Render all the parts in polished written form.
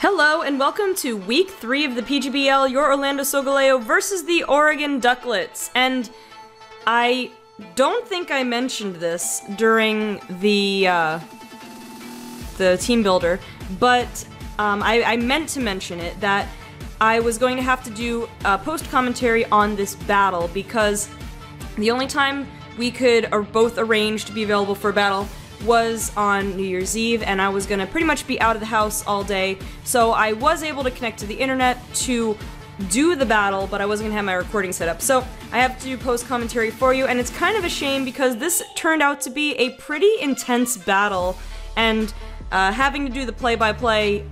Hello and welcome to week 3 of the PGBL, your Orlando Solgaleo versus the Oregon Duckletts. And I don't think I mentioned this during the team builder, but I meant to mention it, that I was going to have to do a post-commentary on this battle because the only time we could both arrange to be available for a battle was on New Year's Eve, and I was gonna pretty much be out of the house all day, so I was able to connect to the internet to do the battle, but I wasn't gonna have my recording set up. So I have to do post-commentary for you, and it's kind of a shame because this turned out to be a pretty intense battle, and having to do the play-by-play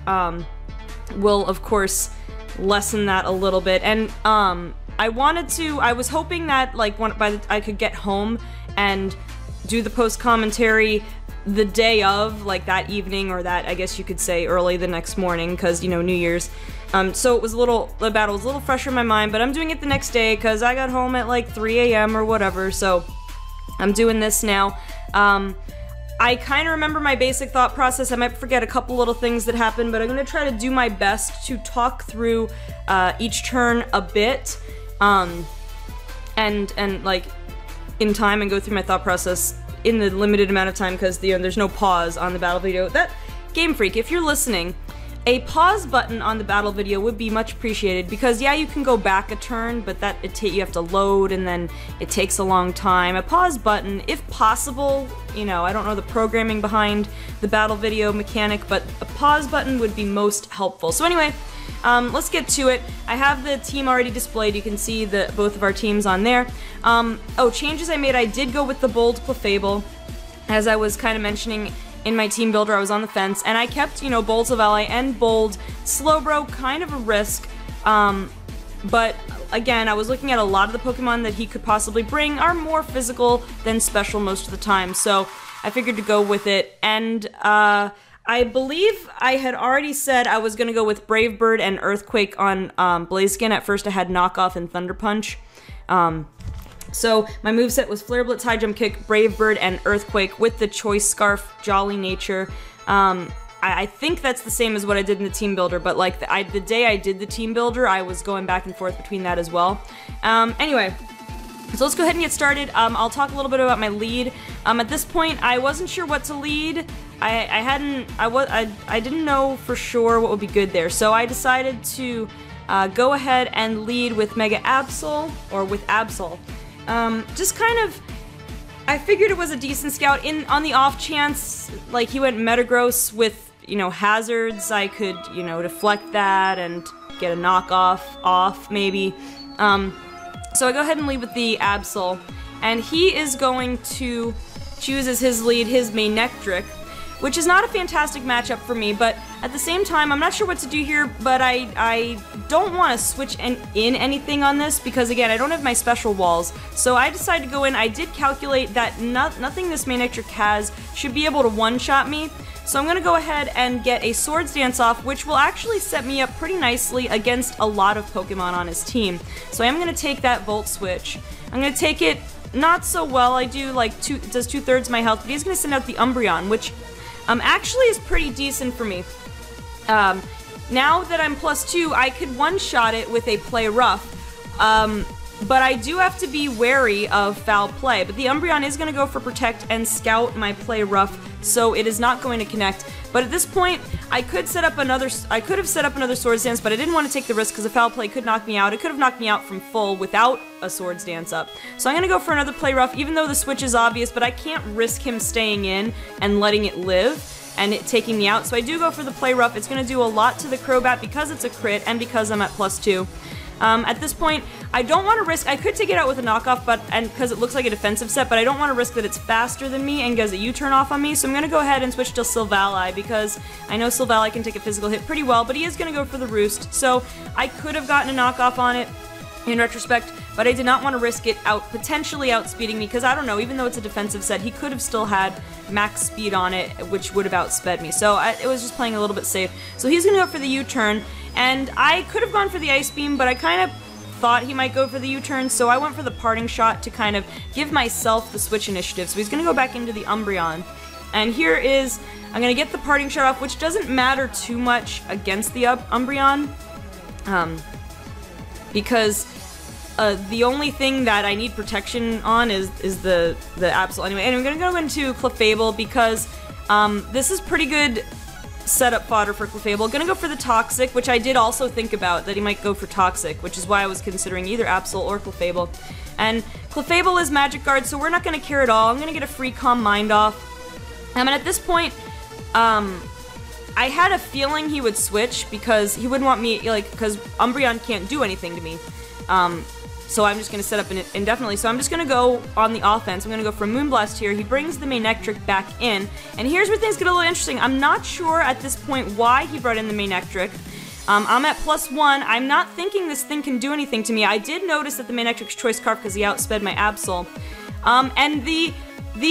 will, of course, lessen that a little bit. And I was hoping that I could get home and do the post-commentary the day of, like that evening, or that, I guess you could say, early the next morning, because, you know, New Year's. So the battle was a little fresher in my mind, but I'm doing it the next day, because I got home at like 3 a.m. or whatever, so I'm doing this now. I kind of remember my basic thought process. I might forget a couple little things that happened, but I'm going to try to do my best to talk through each turn a bit, and like, in time, and go through my thought process in the limited amount of time, because there's no pause on the battle video. That Game Freak, if you're listening, a pause button on the battle video would be much appreciated, because yeah, you can go back a turn, but you have to load, and then it takes a long time. A pause button, if possible, you know, I don't know the programming behind the battle video mechanic, but a pause button would be most helpful. So anyway, let's get to it. I have the team already displayed. You can see both of our teams on there. Oh, changes I made. I did go with the bold Clefable. As I was kind of mentioning in my team builder, I was on the fence, and I kept, you know, bold Solgaleo and bold Slowbro, kind of a risk. But again, I was looking at a lot of the Pokemon that he could possibly bring are more physical than special most of the time, so I figured to go with it. And I believe I had already said I was going to go with Brave Bird and Earthquake on Blaziken. At first I had Knockoff and Thunder Punch. So my moveset was Flare Blitz, High Jump Kick, Brave Bird, and Earthquake with the Choice Scarf, Jolly Nature. I think that's the same as what I did in the team builder, but like the day I did the team builder, I was going back and forth between that as well. Anyway, so let's go ahead and get started. I'll talk a little bit about my lead. At this point, I wasn't sure what to lead. I didn't know for sure what would be good there, so I decided to go ahead and lead with Mega Absol, or with Absol. Just kind of, I figured it was a decent scout. On the off chance, like, he went Metagross with, you know, hazards, I could, you know, deflect that and get a knockoff off, maybe. So I go ahead and lead with the Absol, and he is going to choose as his lead his Manectric, which is not a fantastic matchup for me, but at the same time, I'm not sure what to do here, but I don't want to switch in anything on this, because again, I don't have my special walls, so I decided to go in. I did calculate that nothing this Manectric has should be able to one-shot me, so I'm going to go ahead and get a Swords Dance off, which will actually set me up pretty nicely against a lot of Pokemon on his team. So I am going to take that Volt Switch. I'm going to take it not so well. I do like it does 2/3 my health, but he's going to send out the Umbreon, which actually is pretty decent for me. Now that I'm +2, I could one-shot it with a Play Rough, but I do have to be wary of foul play. But the Umbreon is going to go for Protect and Scout my Play Rough, so it is not going to connect. But at this point, I could have set up another Swords Dance, but I didn't want to take the risk because a foul play could knock me out. It could have knocked me out from full without a Swords Dance up. So I'm going to go for another Play Rough, even though the switch is obvious, but I can't risk him staying in and letting it live and it taking me out. So I do go for the Play Rough. It's going to do a lot to the Crobat because it's a crit and because I'm at +2. At this point, I don't want to risk, I could take it out with a knockoff, because it looks like a defensive set, but I don't want to risk that it's faster than me and gets a U-turn off on me, so I'm going to go ahead and switch to Solgaleo, because I know Solgaleo can take a physical hit pretty well, but he is going to go for the Roost, so I could have gotten a knockoff on it in retrospect, but I did not want to risk it potentially outspeeding me, because I don't know, even though it's a defensive set, he could have still had max speed on it, which would have outsped me, so it was just playing a little bit safe. So he's going to go for the U-turn, and I could have gone for the Ice Beam, but I kind of thought he might go for the U-turn, so I went for the Parting Shot to kind of give myself the switch initiative. So he's going to go back into the Umbreon. And here is, I'm gonna get the parting shot off, which doesn't matter too much against the Umbreon, because the only thing that I need protection on is the Absol anyway. And I'm gonna go into Clefable because this is pretty good setup fodder for Clefable. Gonna go for the Toxic, which I did also think about, that he might go for Toxic, which is why I was considering either Absol or Clefable. And Clefable is Magic Guard, so we're not gonna care at all. I'm gonna get a free Calm Mind off. And at this point, I had a feeling he would switch because he wouldn't want me, like, because Umbreon can't do anything to me. So I'm just going to set up indefinitely. So I'm just going to go on the offense. I'm going to go for Moonblast here. He brings the Manectric back in. And here's where things get a little interesting. I'm not sure at this point why he brought in the Manectric. I'm at +1. I'm not thinking this thing can do anything to me. I did notice that the Manectric's Choice Scarf because he outsped my Absol. And the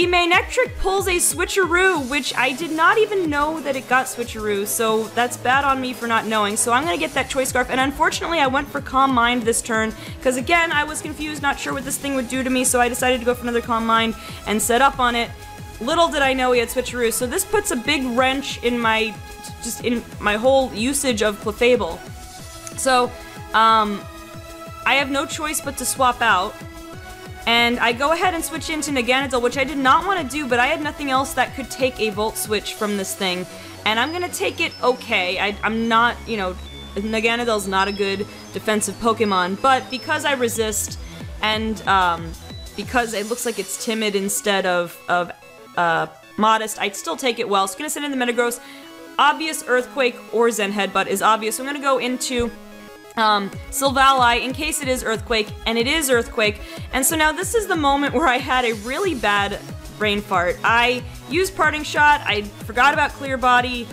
Manectric pulls a Switcheroo, which I did not even know that it got Switcheroo, so that's bad on me for not knowing. So I'm gonna get that Choice Scarf, and unfortunately I went for Calm Mind this turn, because again, I was confused, not sure what this thing would do to me, so I decided to go for another Calm Mind and set up on it. Little did I know he had Switcheroo, so this puts a big wrench in my, whole usage of Clefable. So, I have no choice but to swap out. And I go ahead and switch into Naganadel, which I did not want to do, but I had nothing else that could take a Volt Switch from this thing. And I'm going to take it okay. I'm not, you know, Naganadel's not a good defensive Pokemon, but because I resist, and because it looks like it's timid instead of modest, I'd still take it well. So I'm going to send in the Metagross. Obvious Earthquake or Zen Headbutt is obvious, so I'm going to go into Silvally in case it is Earthquake, and it is Earthquake. And so now this is the moment where I had a really bad brain fart. I used Parting Shot, I forgot about Clear Body,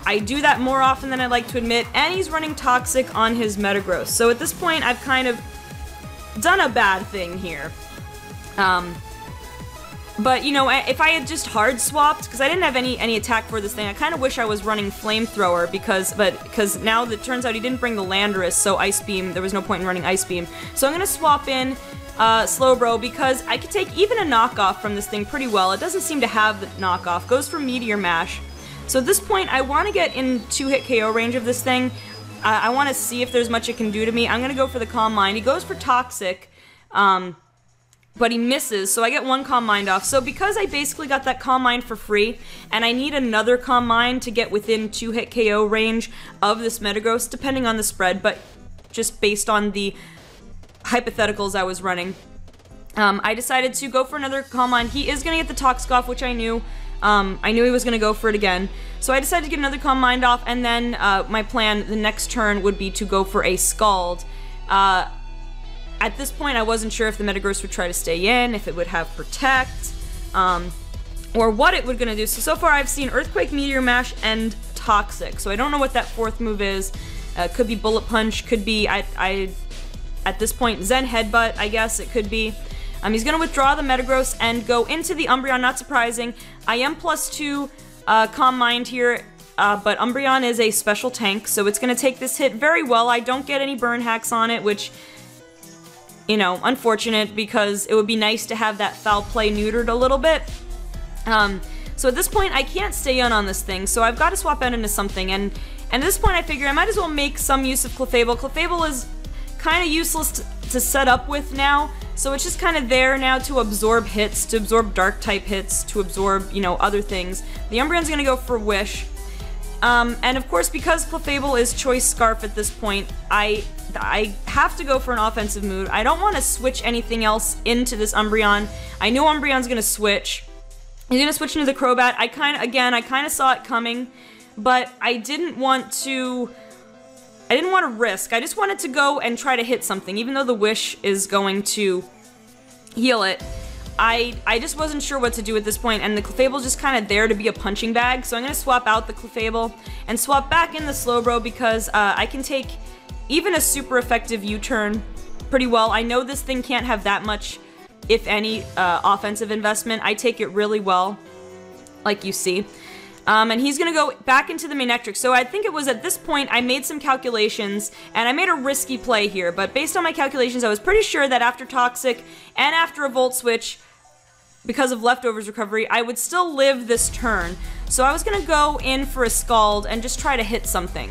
I do that more often than I'd like to admit, and he's running Toxic on his Metagross. So at this point I've kind of done a bad thing here. But, you know, if I had just hard swapped, because I didn't have any attack for this thing, I kind of wish I was running Flamethrower, because now it turns out he didn't bring the Landorus, so Ice Beam, there was no point in running Ice Beam. So I'm going to swap in Slowbro, because I could take even a knockoff from this thing pretty well. It doesn't seem to have the knockoff. Goes for Meteor Mash. So at this point, I want to get in 2-hit KO range of this thing. I want to see if there's much it can do to me. I'm going to go for the Calm Mind. He goes for Toxic, but he misses, so I get 1 Calm Mind off. So because I basically got that Calm Mind for free, and I need another Calm Mind to get within 2-hit KO range of this Metagross, depending on the spread, but just based on the hypotheticals I was running, I decided to go for another Calm Mind. He is going to get the Toxic off, which I knew. I knew he was going to go for it again. So I decided to get another Calm Mind off, and then my plan the next turn would be to go for a Scald. At this point, I wasn't sure if the Metagross would try to stay in, if it would have Protect, or what it was going to do. So far I've seen Earthquake, Meteor Mash, and Toxic. So I don't know what that 4th move is. Could be Bullet Punch, could be, at this point, Zen Headbutt, I guess it could be. He's going to withdraw the Metagross and go into the Umbreon, not surprising. I am +2 Calm Mind here, but Umbreon is a special tank, so it's going to take this hit very well. I don't get any burn hacks on it, which, you know, unfortunate, because it would be nice to have that Foul Play neutered a little bit. So at this point, I can't stay on this thing, so I've got to swap out into something, and at this point I figure I might as well make some use of Clefable. Clefable is kind of useless to set up with now, so it's just kind of there now to absorb hits, to absorb Dark-type hits, to absorb, you know, other things. The Umbreon's going to go for Wish. And of course, because Clefable is Choice Scarf at this point, I have to go for an offensive move. I don't want to switch anything else into this Umbreon. I know Umbreon's going to switch. He's going to switch into the Crobat. I kind of saw it coming, but I didn't want to risk. I just wanted to go and try to hit something, even though the Wish is going to heal it. I just wasn't sure what to do at this point, and the Clefable's just kind of there to be a punching bag, so I'm going to swap out the Clefable and swap back in the Slowbro, because I can take even a super effective U-turn pretty well. I know this thing can't have that much, if any, offensive investment. I take it really well, like you see. And he's going to go back into the Manectric. So I think it was at this point I made some calculations, and I made a risky play here, but based on my calculations, I was pretty sure that after Toxic and after a Volt Switch, because of leftovers recovery, I would still live this turn. So I was gonna go in for a Scald and just try to hit something.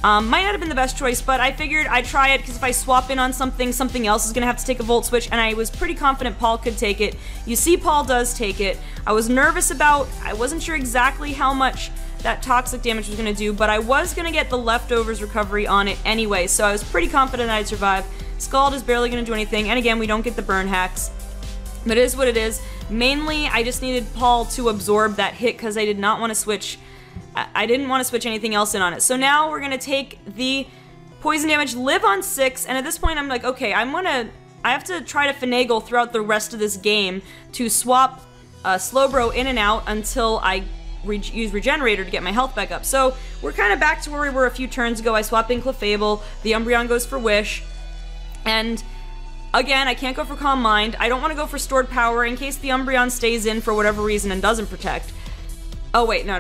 Might not have been the best choice, but I figured I'd try it because if I swap in on something, something else is gonna have to take a Volt Switch, and I was pretty confident Paul could take it. You see Paul does take it. I was nervous I wasn't sure exactly how much that toxic damage was gonna do, but I was gonna get the leftovers recovery on it anyway, so I was pretty confident I'd survive. Scald is barely gonna do anything, and again, we don't get the burn hacks. But it is what it is. Mainly, I just needed Paul to absorb that hit because I did not want to switch. I didn't want to switch anything else in on it. So now we're gonna take the poison damage, live on 6, and at this point I'm like, okay, I have to try to finagle throughout the rest of this game to swap Slowbro in and out until I use Regenerator to get my health back up. So we're kind of back to where we were a few turns ago. I swap in Clefable, the Umbreon goes for Wish, and again, I can't go for Calm Mind. I don't want to go for Stored Power in case the Umbreon stays in for whatever reason and doesn't protect. Oh wait, no.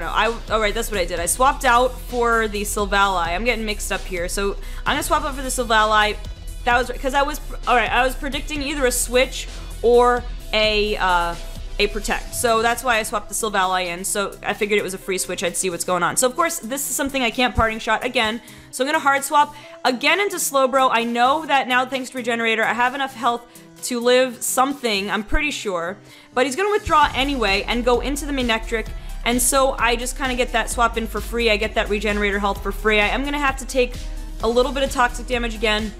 Oh right, that's what I did. I swapped out for the Silvally. I'm getting mixed up here. So I'm gonna swap out for the Silvally. That was because I was predicting either a switch or a Protect. So that's why I swapped the Silvally in. So I figured it was a free switch. I'd see what's going on. So of course, this is something I can't Parting Shot again. So I'm gonna hard swap again into Slowbro. I know that now, thanks to Regenerator, I have enough health to live something, I'm pretty sure. But he's gonna withdraw anyway and go into the Manectric. And so I just kind of get that swap in for free. I get that Regenerator health for free. I am gonna have to take a little bit of toxic damage again.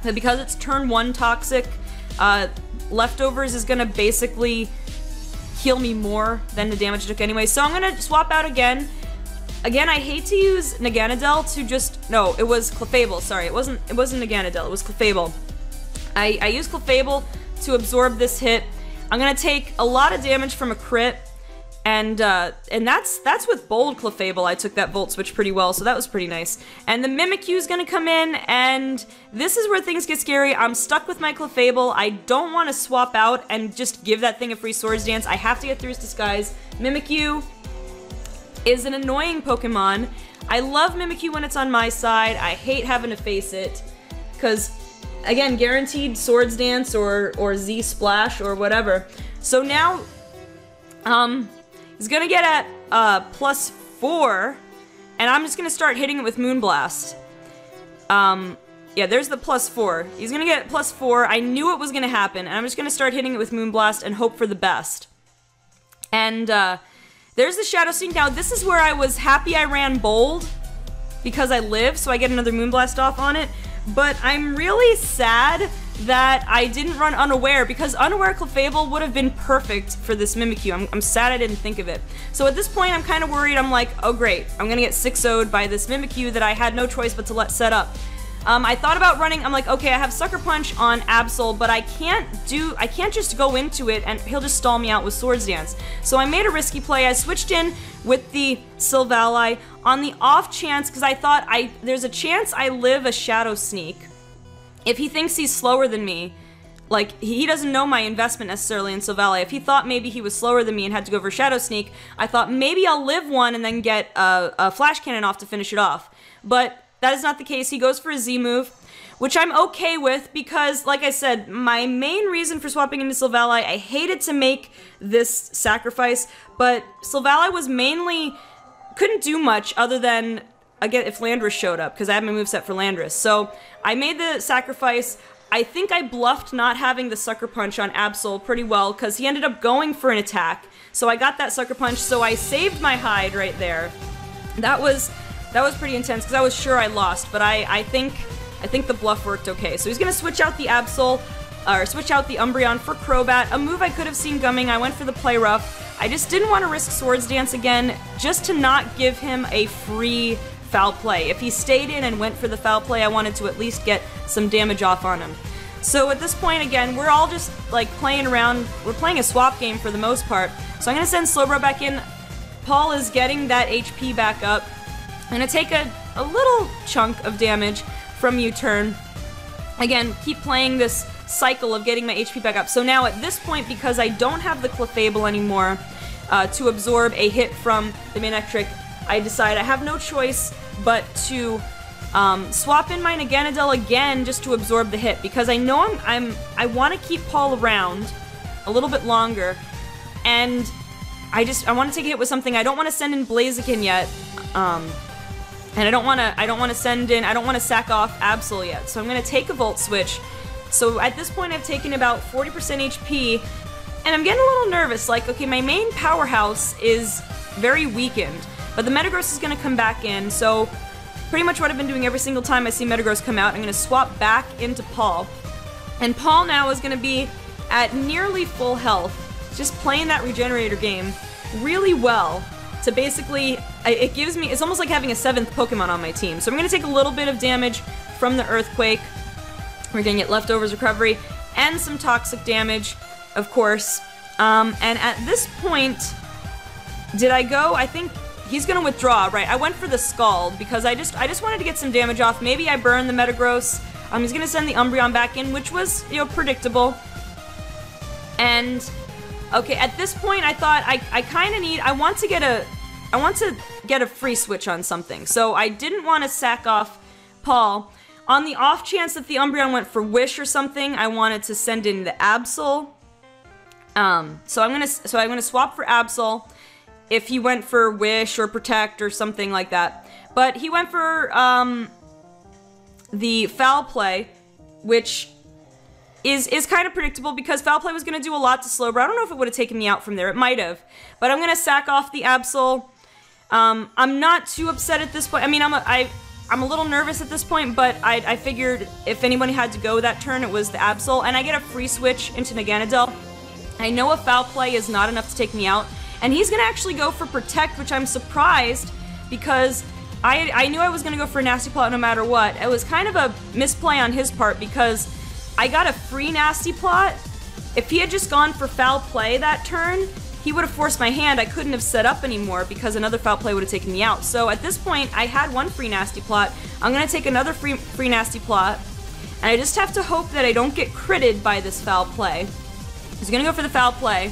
But because it's turn 1 toxic, leftovers is gonna basically heal me more than the damage I took anyway. So I'm gonna swap out again. Again, I hate to use Naganadel to just... No, it was Clefable, sorry. It wasn't Naganadel, it was Clefable. I used Clefable to absorb this hit. I'm gonna take a lot of damage from a crit, and that's with Bold Clefable. I took that Volt Switch pretty well, so that was pretty nice. And the Mimikyu is gonna come in, and this is where things get scary. I'm stuck with my Clefable. I don't want to swap out and just give that thing a free Swords Dance. I have to get through its disguise. Mimikyu is an annoying Pokemon. I love Mimikyu when it's on my side. I hate having to face it, because, again, guaranteed Swords Dance or Z Splash or whatever. So now, he's gonna get at +4, and I'm just gonna start hitting it with Moonblast. Yeah, there's the +4. He's gonna get +4. I knew it was gonna happen, and I'm just gonna start hitting it with Moonblast and hope for the best. And there's the Shadow Sneak. Now, this is where I was happy I ran Bold, because I live, so I get another Moonblast off on it. But I'm really sad that I didn't run Unaware, because Unaware Clefable would have been perfect for this Mimikyu. I'm sad I didn't think of it. So at this point, I'm kind of worried. I'm like, oh great, I'm gonna get 6-0'd by this Mimikyu that I had no choice but to let set up. I thought about running. I'm like, okay, I have Sucker Punch on Absol, but I can't just go into it and he'll just stall me out with Swords Dance. So I made a risky play. I switched in with the Silvally on the off chance, because I thought there's a chance I live a Shadow Sneak. If he thinks he's slower than me, like, he doesn't know my investment necessarily in Silvally. If he thought maybe he was slower than me and had to go for Shadow Sneak, I thought maybe I'll live one and then get a Flash Cannon off to finish it off. But that is not the case. He goes for a Z move, which I'm okay with because, like I said, my main reason for swapping into Silvally, I hated to make this sacrifice, but Silvally was mainly... couldn't do much other than... again, if Landorus showed up, because I have my moveset for Landorus. So I made the sacrifice. I think I bluffed not having the Sucker Punch on Absol pretty well, because he ended up going for an attack. So I got that Sucker Punch, so I saved my hide right there. That was pretty intense, because I was sure I lost, but I think the bluff worked okay. So he's going to switch out the Absol, or switch out the Umbreon for Crobat, a move I could have seen coming. I went for the Play Rough. I just didn't want to risk Swords Dance again, just to not give him a free foul play. If he stayed in and went for the foul play, I wanted to at least get some damage off on him. So at this point, again, we're all just like playing around. We're playing a swap game for the most part. So I'm going to send Slowbro back in. Paul is getting that HP back up. I'm going to take a little chunk of damage from U-turn. Again, keep playing this cycle of getting my HP back up. So now at this point, because I don't have the Clefable anymore to absorb a hit from the Manectric, I decide I have no choice but to swap in my Naganadel again just to absorb the hit, because I know I want to keep Paul around a little bit longer. and I want to take a hit with something. I don't want to send in Blaziken yet, and I don't want to sack off Absol yet. So I'm going to take a Volt Switch. So at this point, I've taken about 40% HP, and I'm getting a little nervous. Like, okay, my main powerhouse is very weakened, but the Metagross is going to come back in. So pretty much what I've been doing every single time I see Metagross come out, I'm going to swap back into Paul. And Paul now is going to be at nearly full health, just playing that Regenerator game really well to basically, it's almost like having a 7th Pokemon on my team. So I'm going to take a little bit of damage from the Earthquake. We're going to get Leftovers Recovery and some toxic damage, of course. And at this point, did I go? I think he's going to withdraw, right? I went for the Scald because I just wanted to get some damage off. Maybe I burn the Metagross. He's going to send the Umbreon back in, which was, you know, predictable. And okay, at this point, I thought I want to get a free switch on something. So I didn't want to sack off Paul. On the off chance that the Umbreon went for Wish or something, I wanted to send in the Absol. So I'm gonna swap for Absol if he went for Wish or Protect or something like that. But he went for the Foul Play, which is kind of predictable because Foul Play was gonna do a lot to Slowbro. I don't know if it would have taken me out from there. It might have, but I'm gonna sack off the Absol. I'm not too upset at this point. I mean, I'm a little nervous at this point, but I figured if anybody had to go that turn, it was the Absol, and I get a free switch into Naganadel. I know a Foul Play is not enough to take me out, and he's gonna actually go for Protect, which I'm surprised, because I knew I was gonna go for a Nasty Plot no matter what. It was kind of a misplay on his part, because I got a free Nasty Plot. If he had just gone for Foul Play that turn, he would have forced my hand. I couldn't have set up anymore because another Foul Play would have taken me out. So at this point, I had one free Nasty Plot. I'm going to take another free Nasty Plot, and I just have to hope that I don't get critted by this Foul Play. He's going to go for the Foul Play,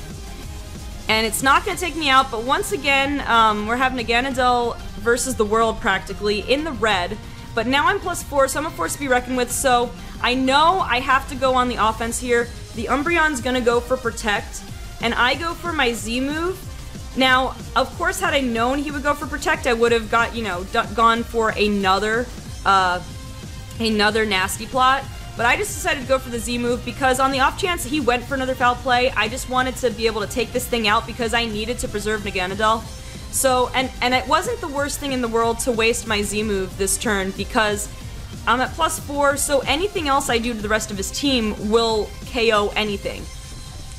and it's not going to take me out, but once again, we're having a Ganondorf versus the world practically in the red, but now I'm +4, so I'm a force to be reckoned with, so I know I have to go on the offense here. The Umbreon's going to go for Protect, and I go for my Z move. Now, of course, had I known he would go for Protect, I would have got, you know, gone for another Nasty Plot. But I just decided to go for the Z move because on the off chance he went for another Foul Play, I just wanted to be able to take this thing out because I needed to preserve Naganadel. So, and it wasn't the worst thing in the world to waste my Z move this turn because I'm at +4, so anything else I do to the rest of his team will KO anything.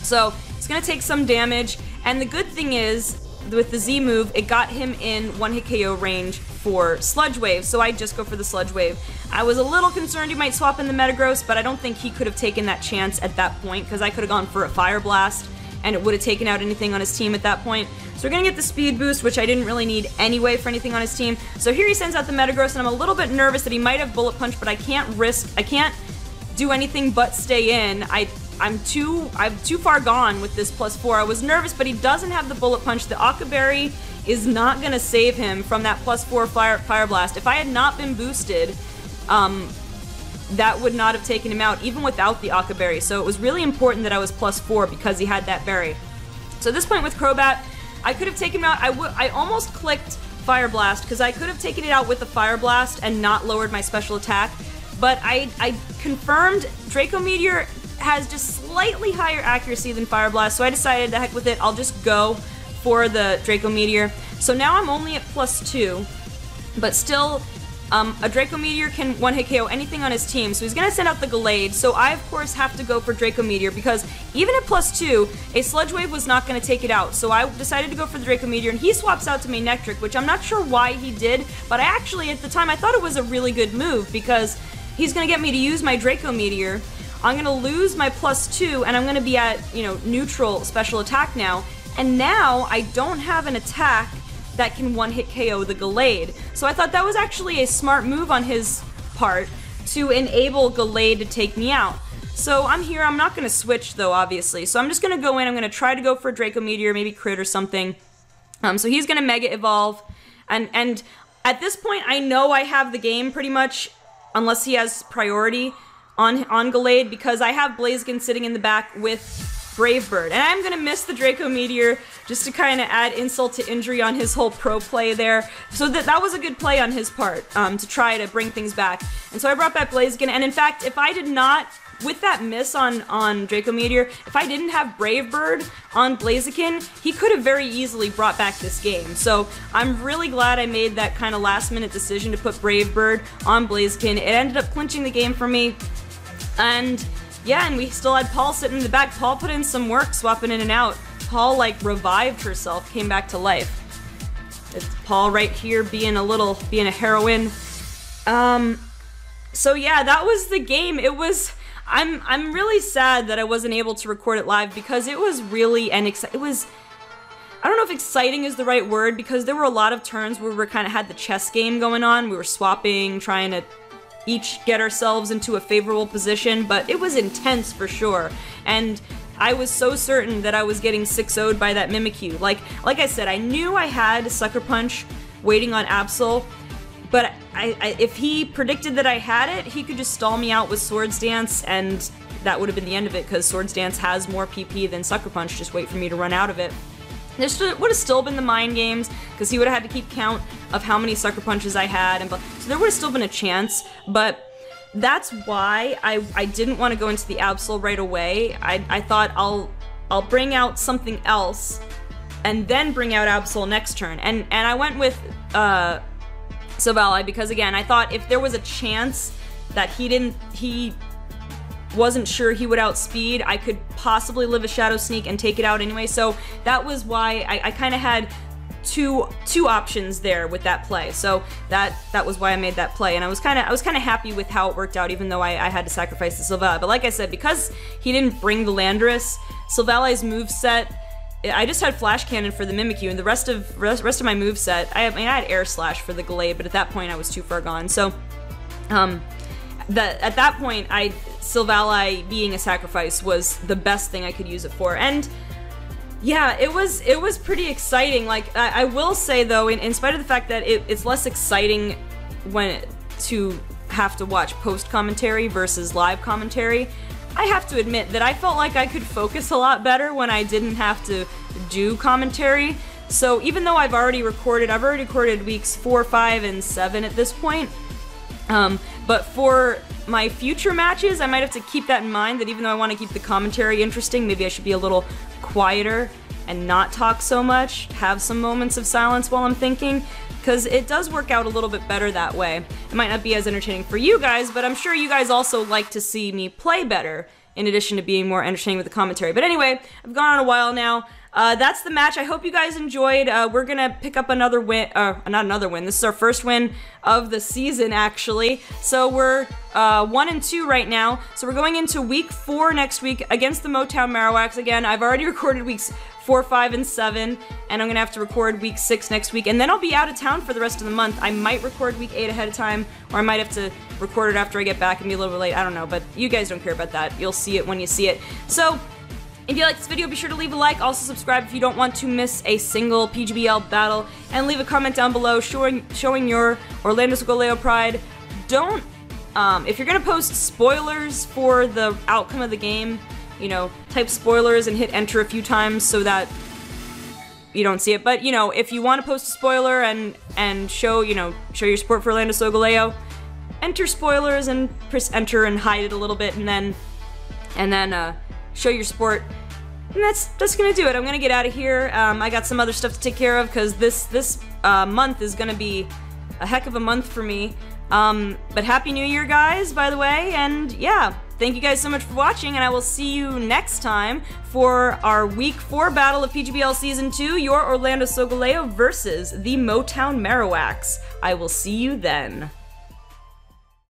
So, it's going to take some damage, and the good thing is, with the Z move, it got him in one-hit KO range for Sludge Wave, so I just go for the Sludge Wave. I was a little concerned he might swap in the Metagross, but I don't think he could have taken that chance at that point, because I could have gone for a Fire Blast, and it would have taken out anything on his team at that point. So we're going to get the Speed Boost, which I didn't really need anyway for anything on his team. So here he sends out the Metagross, and I'm a little bit nervous that he might have Bullet Punch, but I can't do anything but stay in. I'm too far gone with this +4. I was nervous, but he doesn't have the Bullet Punch. The Aqua Berry is not going to save him from that +4 Fire Blast. If I had not been boosted, that would not have taken him out, even without the Aqua Berry. So it was really important that I was +4 because he had that berry. So at this point with Crobat, I could have taken him out. I almost clicked Fire Blast because I could have taken it out with the Fire Blast and not lowered my special attack. But I confirmed Draco Meteor has just slightly higher accuracy than Fire Blast, so I decided to heck with it. I'll just go for the Draco Meteor. So now I'm only at +2, but still, a Draco Meteor can one-hit KO anything on his team, so he's going to send out the Gallade, so I, of course, have to go for Draco Meteor, because even at +2, a Sludge Wave was not going to take it out, so I decided to go for the Draco Meteor, and he swaps out to Manectric, which I'm not sure why he did, but I actually, at the time, I thought it was a really good move, because he's going to get me to use my Draco Meteor. I'm going to lose my +2, and I'm going to be at, you know, neutral special attack now, and now I don't have an attack that can one-hit KO the Gallade. So I thought that was actually a smart move on his part to enable Gallade to take me out. So I'm here, I'm not going to switch though, obviously. So I'm just going to go in, I'm going to try to go for a Draco Meteor, maybe crit or something. So he's going to Mega Evolve, and at this point I know I have the game pretty much, unless he has priority on Gallade, because I have Blaziken sitting in the back with Brave Bird. And I'm gonna miss the Draco Meteor just to kind of add insult to injury on his whole pro play there. So that was a good play on his part, to try to bring things back. And so I brought back Blaziken, and in fact, if I did not, with that miss on Draco Meteor, if I didn't have Brave Bird on Blaziken, he could have very easily brought back this game. So I'm really glad I made that kind of last minute decision to put Brave Bird on Blaziken. It ended up clinching the game for me. And yeah, and we still had Paul sitting in the back. Paul put in some work swapping in and out. Paul like revived herself, came back to life. It's Paul right here being a heroine. So yeah, that was the game. It was, I'm really sad that I wasn't able to record it live because it was really I don't know if exciting is the right word, because there were a lot of turns where we kind of had the chess game going on. We were swapping, trying to each get ourselves into a favorable position, but it was intense for sure. And I was so certain that I was getting 6-0'd by that Mimikyu. Like I said, I knew I had Sucker Punch waiting on Absol, but if he predicted that I had it, he could just stall me out with Swords Dance, and that would have been the end of it, because Swords Dance has more PP than Sucker Punch. Just wait for me to run out of it. This would have still been the mind games, because he would have had to keep count of how many Sucker Punches I had, and so there would have still been a chance, but that's why I didn't want to go into the Absol right away. I thought I'll bring out something else, and then bring out Absol next turn, and I went with Solgaleo because, again, I thought if there was a chance that he wasn't sure he would outspeed, I could possibly live a Shadow Sneak and take it out anyway. So that was why I kind of had two options there with that play. So that was why I made that play, and I was kind of happy with how it worked out, even though I had to sacrifice the Solgaleo. But like I said, because he didn't bring the Landorus, Solgaleo's moveset, I just had Flash Cannon for the Mimikyu, and the rest of my moveset, I had Air Slash for the Glade, but at that point I was too far gone. So at that point, Solgaleo being a sacrifice was the best thing I could use it for. And yeah, it was pretty exciting. Like, I will say though, in spite of the fact that it's less exciting to have to watch post commentary versus live commentary, I have to admit that I felt like I could focus a lot better when I didn't have to do commentary. So even though I've already recorded weeks 4, 5, and 7 at this point, but for my future matches, I might have to keep that in mind, that even though I want to keep the commentary interesting, maybe I should be a little quieter and not talk so much, have some moments of silence while I'm thinking, because it does work out a little bit better that way. It might not be as entertaining for you guys, but I'm sure you guys also like to see me play better, in addition to being more entertaining with the commentary. But anyway, I've gone on a while now. That's the match. I hope you guys enjoyed. We're gonna pick up another win, not another win. This is our first win of the season, actually. So we're 1-2 right now. So we're going into week 4 next week against the Motown Marowaks. Again, I've already recorded weeks 4, 5, and 7, and I'm gonna have to record week 6 next week, and then I'll be out of town for the rest of the month. I might record week 8 ahead of time, or I might have to record it after I get back and be a little bit late. I don't know, but you guys don't care about that. You'll see it when you see it. So if you like this video, be sure to leave a like. Also subscribe if you don't want to miss a single PGBL battle, and leave a comment down below showing your Orlando Solgaleo pride. Don't, if you're gonna post spoilers for the outcome of the game, you know, type spoilers and hit enter a few times so that you don't see it. But, you know, if you want to post a spoiler and show your support for Orlando Solgaleo, enter spoilers and press enter and hide it a little bit, and then show your support. And that's gonna do it. I'm gonna get out of here. I got some other stuff to take care of, because this month is gonna be a heck of a month for me. But Happy New Year, guys, by the way, and yeah, thank you guys so much for watching, and I will see you next time for our Week 4 battle of PGBL Season 2, your Orlando Solgaleo versus the Motown Marowaks. I will see you then.